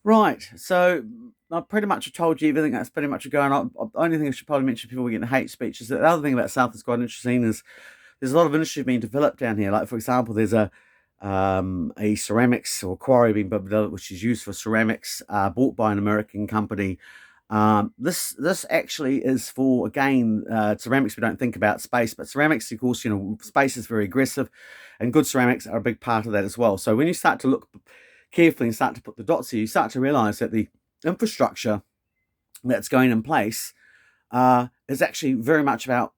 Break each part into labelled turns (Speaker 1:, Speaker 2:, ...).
Speaker 1: Right. So I pretty much told you everything that's pretty much going on. The only thing I should probably mention before we get into hate speech is that the other thing about South is quite interesting is there's a lot of industry being developed down here. Like for example, there's a ceramics or quarry being developed which is used for ceramics, bought by an American company. This actually is for again ceramics. We don't think about space, but ceramics, of course, space is very aggressive, and good ceramics are a big part of that as well. So when you start to look carefully and start to put the dots here, you start to realize that the infrastructure that's going in place is actually very much about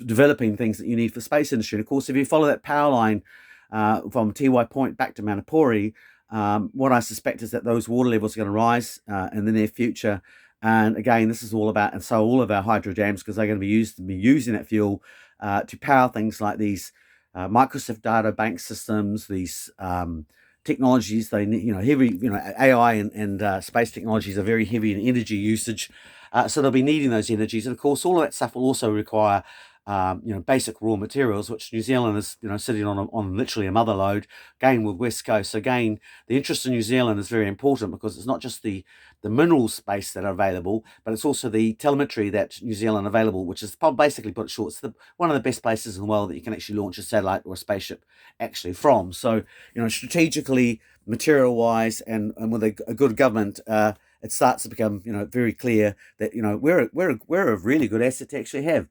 Speaker 1: developing things that you need for space industry. And of course, if you follow that power line from Tiwai Point back to Manapori, what I suspect is that those water levels are going to rise in the near future. And again, this is all about, and so all of our hydro dams, because they're going to be using that fuel to power things like these Microsoft data bank systems, these technologies. They need, heavy, AI and space technologies are very heavy in energy usage. So they'll be needing those energies. And of course, all of that stuff will also require basic raw materials, which New Zealand is, sitting on literally a mother lode, again with West Coast. So again, the interest in New Zealand is very important because it's not just the mineral space that are available, but it's also the telemetry that New Zealand available, which is basically put it short, it's one of the best places in the world that you can actually launch a satellite or a spaceship actually from. So, strategically, material wise, and with a good government, it starts to become, very clear that, we're a really good asset to actually have.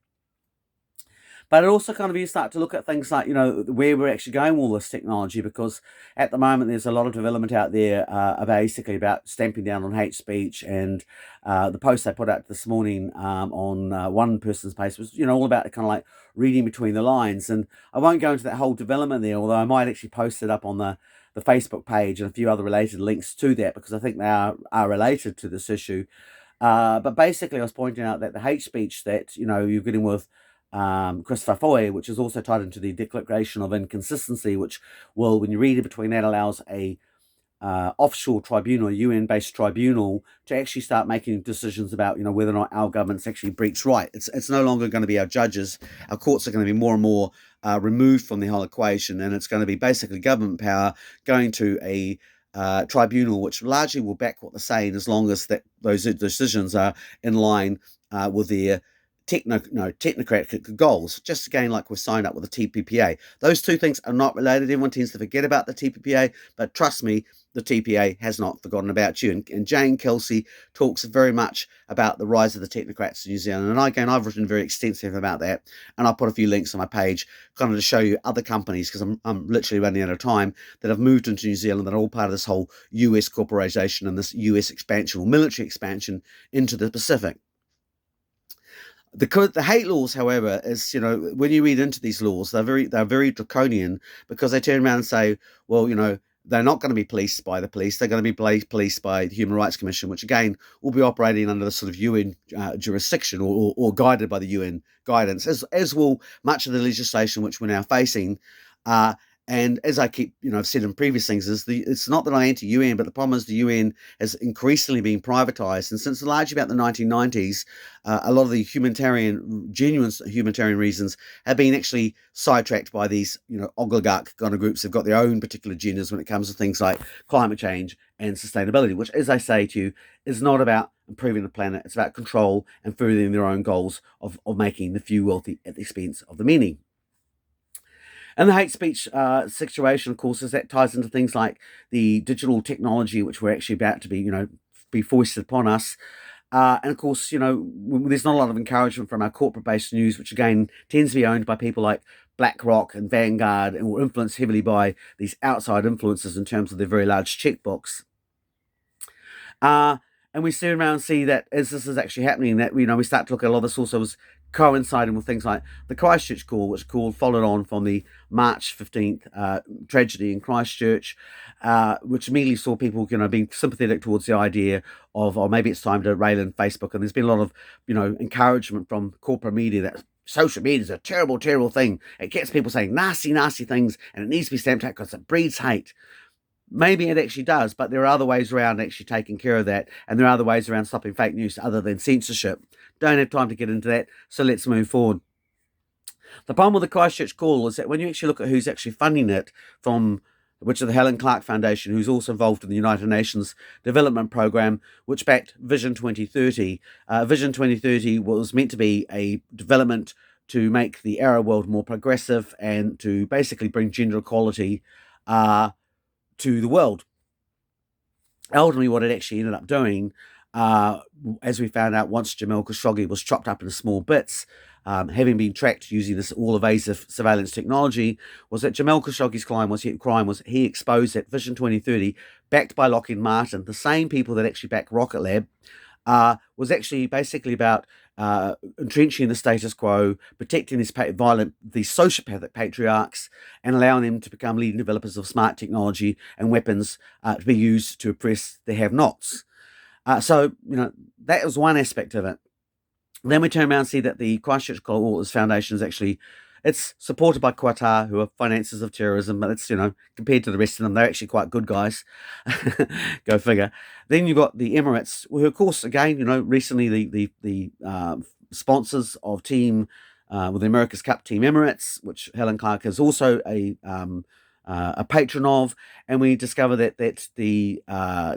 Speaker 1: But it also kind of you start to look at things like, where we're actually going with all this technology, because at the moment there's a lot of development out there basically about stamping down on hate speech. And the post I put out this morning on one person's page was, all about kind of like reading between the lines. And I won't go into that whole development there, although I might actually post it up on the Facebook page and a few other related links to that, because I think they are related to this issue. But basically, I was pointing out that the hate speech that you're getting with Christopher Foy, which is also tied into the Declaration of Inconsistency, which will, when you read it between that, allows a offshore tribunal, a UN-based tribunal, to actually start making decisions about whether or not our government's actually breached right. It's no longer going to be our judges. Our courts are going to be more and more removed from the whole equation, and it's going to be basically government power going to a tribunal, which largely will back what they're saying, as long as that those decisions are in line with their technocratic goals. Just again, like we're signed up with the TPPA. Those two things are not related. Everyone tends to forget about the TPPA, but trust me, the TPA has not forgotten about you. And Jane Kelsey talks very much about the rise of the technocrats in New Zealand. And again, I've written very extensive about that. And I'll put a few links on my page kind of to show you other companies, because I'm literally running out of time, that have moved into New Zealand that are all part of this whole US corporation and this US expansion or military expansion into the Pacific. The hate laws, however, is when you read into these laws, they're very draconian, because they turn around and say, well, they're not going to be policed by the police. They're going to be policed by the Human Rights Commission, which again will be operating under the sort of UN jurisdiction, or guided by the UN guidance, as will much of the legislation which we're now facing. Uh, and as I keep, I've said in previous things, it's not that I'm anti-UN, but the problem is the UN has increasingly been privatized. And since largely about the 1990s, a lot of the genuine humanitarian reasons have been actually sidetracked by these, oligarch kind of groups. They've got their own particular agendas when it comes to things like climate change and sustainability, which, as I say to you, is not about improving the planet. It's about control and furthering their own goals of making the few wealthy at the expense of the many. And the hate speech situation, of course, is that ties into things like the digital technology, which we're actually about to be foisted upon us. And of course, there's not a lot of encouragement from our corporate-based news, which again tends to be owned by people like BlackRock and Vanguard, and will influence heavily by these outside influences in terms of their very large checkbooks. Uh, and we soon around see that as this is actually happening, that we start to look at a lot of this also was coinciding with things like the Christchurch call, which followed on from the March 15th tragedy in Christchurch, which immediately saw people being sympathetic towards the idea of, oh, maybe it's time to rail in Facebook. And there's been a lot of encouragement from corporate media that social media is a terrible, terrible thing. It gets people saying nasty, nasty things, and it needs to be stamped out because it breeds hate. Maybe it actually does, but there are other ways around actually taking care of that, and there are other ways around stopping fake news other than censorship. Don't have time to get into that, so let's move forward. The problem with the Christchurch call is that when you actually look at who's actually funding it from which is the Helen Clark Foundation, who's also involved in the United Nations Development Programme, which backed Vision 2030. Vision 2030 was meant to be a development to make the Arab world more progressive and to basically bring gender equality to the world. Ultimately, what it actually ended up doing, as we found out once Jamal Khashoggi was chopped up into small bits, having been tracked using this all-evasive surveillance technology, was that Jamal Khashoggi's crime was he exposed that Vision 2030, backed by Lockheed Martin, the same people that actually backed Rocket Lab, was actually basically about entrenching the status quo, protecting these sociopathic patriarchs, and allowing them to become leading developers of smart technology and weapons to be used to oppress the have-nots. So, that was one aspect of it. Then we turn around and see that the Christchurch Global Waters Foundation is actually, it's supported by Qatar, who are financiers of terrorism, but it's, compared to the rest of them, they're actually quite good guys. Go figure. Then you've got the Emirates, who, of course, again, recently the sponsors of with the America's Cup Team Emirates, which Helen Clark is also a patron of, and we discover that the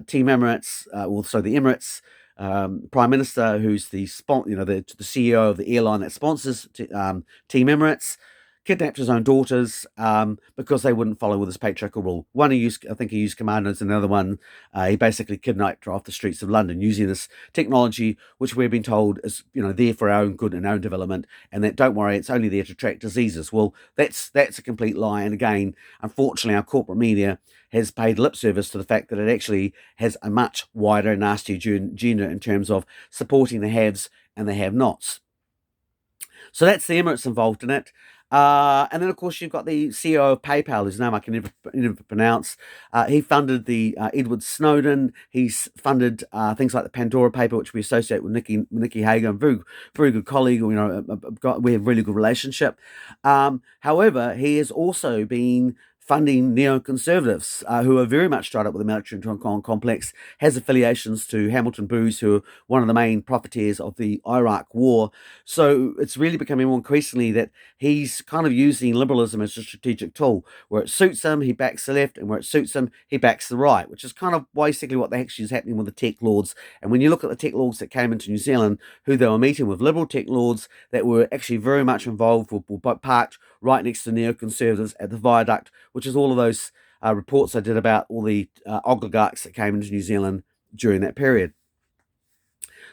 Speaker 1: Team Emirates, also the Emirates Prime Minister, who's the CEO of the airline that sponsors Team Emirates, kidnapped his own daughters because they wouldn't follow with his patriarchal rule. One he used commandos, and another one he basically kidnapped her off the streets of London using this technology, which we've been told is there for our own good and our own development, and that don't worry, it's only there to track diseases. Well, that's a complete lie. And again, unfortunately, our corporate media has paid lip service to the fact that it actually has a much wider and nastier agenda in terms of supporting the haves and the have-nots. So that's the Emirates involved in it. And then, of course, you've got the CEO of PayPal, whose name I can never pronounce. He funded the Edward Snowden. He's funded things like the Pandora paper, which we associate with Nikki Hagan, very, very good colleague. We have a really good relationship. However, he has also been funding neoconservatives who are very much tied up with the military complex, has affiliations to Hamilton Booz, who are one of the main profiteers of the Iraq war. So it's really becoming more increasingly that he's kind of using liberalism as a strategic tool. Where it suits him, he backs the left, and where it suits him, he backs the right, which is kind of basically what actually is happening with the tech lords. And when you look at the tech lords that came into New Zealand, who they were meeting with, liberal tech lords that were actually very much involved, were parked right next to neoconservatives at the viaduct, which is all of those reports I did about all the oligarchs that came into New Zealand during that period.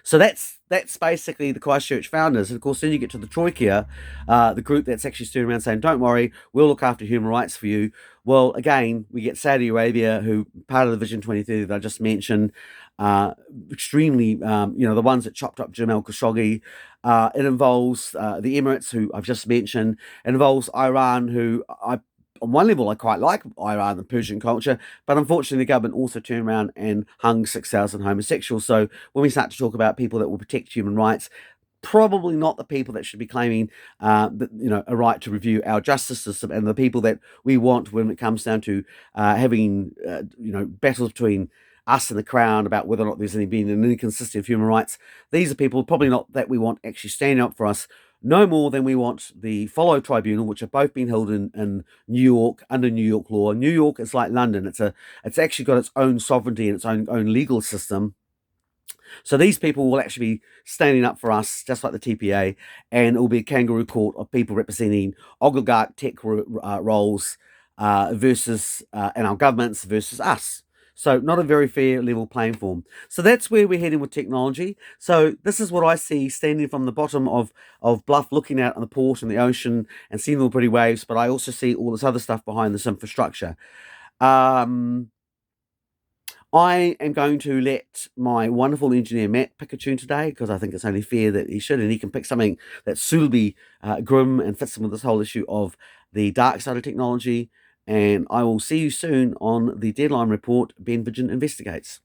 Speaker 1: So that's basically the Christchurch founders. And of course, then you get to the Troika, the group that's actually stood around saying, don't worry, we'll look after human rights for you. Well, again, we get Saudi Arabia, who part of the Vision 2030 that I just mentioned, extremely, the ones that chopped up Jamal Khashoggi. It involves the Emirates, who I've just mentioned. It involves Iran, who on one level, I quite like Iran and Persian culture, but unfortunately, the government also turned around and hung 6,000 homosexuals. So when we start to talk about people that will protect human rights, probably not the people that should be claiming a right to review our justice system, and the people that we want when it comes down to having battles between us and the Crown about whether or not there's been an inconsistency of human rights. These are people probably not that we want actually standing up for us, no more than we want the Follow Tribunal, which have both been held in New York under New York law. New York is like London; it's actually got its own sovereignty and its own legal system. So these people will actually be standing up for us, just like the TPA, and it will be a kangaroo court of people representing oligarch tech roles versus and our governments versus us. So not a very fair level playing field. So that's where we're heading with technology. So this is what I see standing from the bottom of Bluff, looking out on the port and the ocean and seeing all the pretty waves, but I also see all this other stuff behind this infrastructure. I am going to let my wonderful engineer Matt pick a tune today, because I think it's only fair that he should, and he can pick something that's suitably grim and fits in with this whole issue of the dark side of technology. And I will see you soon on the Deadline Report, Ben Vidgen Investigates.